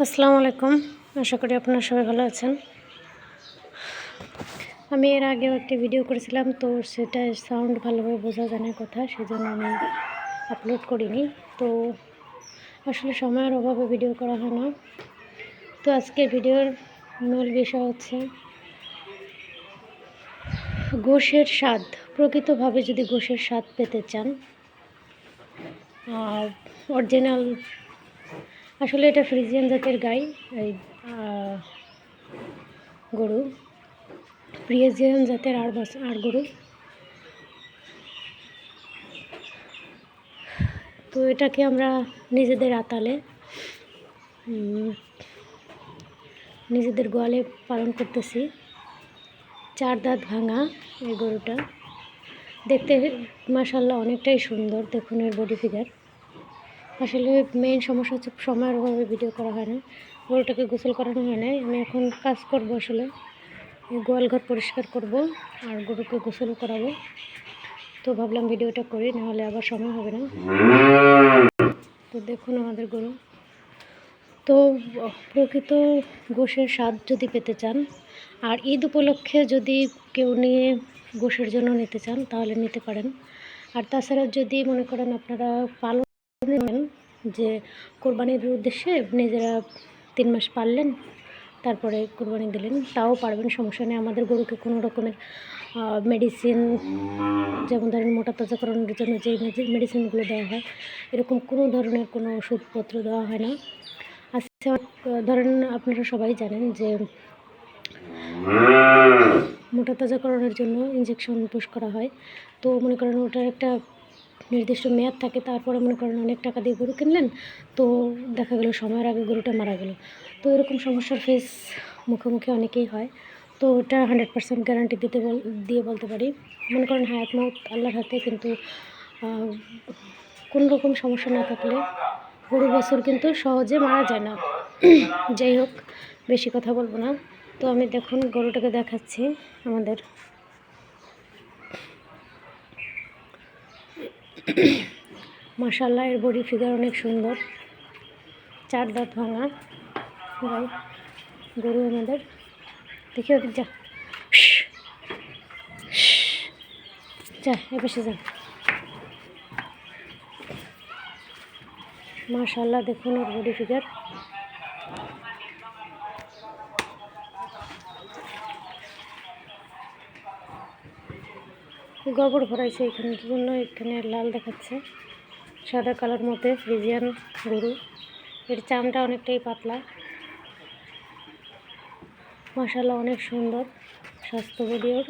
আসসালামু আলাইকুম। আশা করি আপনারা সবাই ভালো আছেন। আমি এর আগেও একটি ভিডিও করেছিলাম, তো সেটা সাউন্ড ভালোভাবে বোঝা যায় না কথা, সেজন্য আমি আপলোড করিনি। তো আসলে সময়ের অভাবে ভিডিও করা হয় না। তো আজকের ভিডিওর মূল বিষয় হচ্ছে গোশের স্বাদ। প্রকৃতভাবে যদি গোশের স্বাদ পেতে চান, অরিজিনাল, আসলে এটা ফ্রিজিয়ান জাতের গাই, এই গরু, ফ্রিজিয়ান জাতের আর গরু। তো এটাকে আমরা নিজেদের আতালে, নিজেদের গোয়ালে পালন করতেছি। 4 দাঁত ভাঙা এই গরুটা, দেখতে মাশাআল্লাহ অনেকটাই সুন্দর। দেখুন এর বডি ফিগার। আসলে মেইন সমস্যা হচ্ছে সময়ের অভাবে ভিডিও করা হয় না, গরুটাকে গোসল করানো হয় না। আমি এখন কাজ করব, আসলে গোয়াল ঘর পরিষ্কার করব আর গরুকে গোসল করাবো। তো ভাবলাম ভিডিওটা করি, নাহলে আবার সময় হবে না। তো দেখুন আমাদের গরু। তো প্রকৃত গোশের স্বাদ যদি পেতে চান, আর ঈদ উপলক্ষে যদি কেউ নিয়ে গোশের জন্য নিতে চান, তাহলে নিতে পারেন। আর তাছাড়া যদি মনে করেন আপনারা পালন নেন, যে কোরবানির উদ্দেশ্যে নিজেরা 3 মাস পাললেন, তারপরে কোরবানি দিলেন, তাও পারবেন, সমস্যা নেই। আমাদের গরুকে কোনো রকমের মেডিসিন, যেমন ধরেন মোটা তাজাকরণের জন্য যে মেডিসিনগুলো দেওয়া হয়, এরকম কোনো ধরনের কোনো ওষুধপত্র দেওয়া হয় না। আচ্ছা, ধরেন আপনারা সবাই জানেন যে মোটা তাজাকরণের জন্য ইঞ্জেকশন পুশ করা হয়। তো মনে করেন ওটার একটা নির্দিষ্ট মেয়াদ থাকে, তারপরে মনে করেন অনেক টাকা দিয়ে গরু কিনলেন, তো দেখা গেল সময়ের আগে গরুটা মারা গেল। তো এরকম সমস্যার মুখোমুখি অনেকেই হয়। তো ওটা 100% গ্যারান্টি দিয়ে বলতে পারি। মনে করেন হায়াত মউত আল্লাহর হাতে, কিন্তু কোনো রকম সমস্যা না থাকলে গরু বছর কিন্তু সহজে মারা যায় না। যাই হোক, বেশি কথা বলবো না। তো আমি দেখুন গরুটাকে দেখাচ্ছি আমাদের। মাশাআল্লাহ, এর বডি ফিগার অনেক সুন্দর। 4 দাঁত ভাঙা গাই গরু আমাদের। দেখি ওদের, যা যা এপাশে যা। মাশাআল্লাহ, দেখুন ওর বডি ফিগার। গোবর ভরাইছে এখানের জন্য, এখানে লাল দেখাচ্ছে, সাদা কালার মধ্যে ফ্রিজিয়ান গরু। এর চামড়া অনেকটাই পাতলা। মাশাআল্লাহ, অনেক সুন্দর স্বাস্থ্য বডি ওর।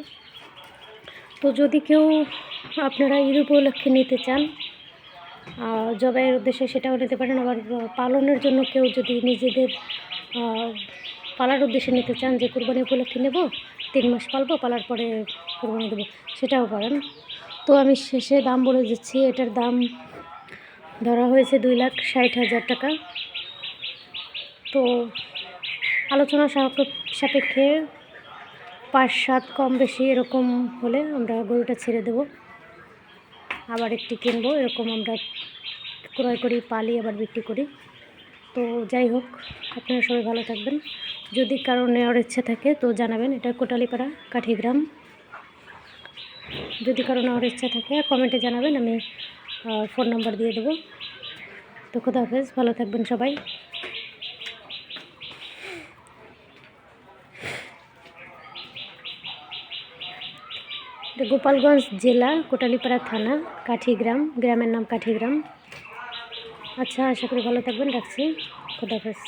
তো যদি কেউ আপনারা ঈদ উপলক্ষে নিতে চান জবাইয়ের উদ্দেশ্যে, সেটাও নিতে পারেন। আবার পালনের জন্য কেউ যদি নিজেদের পালার উদ্দেশ্যে নিতে চান, যে কুরবানি উপলক্ষে নেব, 3 মাস পালবো, পালার পরে কুরবানি দেবো, সেটাও পারেন। তো আমি শেষে দাম বলে দিচ্ছি। এটার দাম ধরা হয়েছে 2,60,000 টাকা। তো আলোচনা সাপেক্ষে 5-7 কম বেশি এরকম হলে আমরা গরুটা ছেড়ে দেব, আবার একটি কিনবো। এরকম আমরা ক্রয় করি, পালি, আবার বিক্রি করি। তো যাই হোক, আপনারা সবাই ভালো থাকবেন। যদি কারো নেওয়ার ইচ্ছা থাকে তো জানাবেন। এটা কোটালীপাড়া, কাঠিগ্রাম। যদি কারো নেওয়ার ইচ্ছা থাকে কমেন্টে জানাবেন, আমি ফোন নাম্বার দিয়ে দেবো। তো খোদা হাফেজ, ভালো থাকবেন সবাই। গোপালগঞ্জ জেলা, কোটালীপাড়া থানা, কাঠিগ্রাম, গ্রামের নাম কাঠিগ্রাম। আচ্ছা, আশা করি ভালো থাকবেন। রাখছি, খোদা হাফেজ।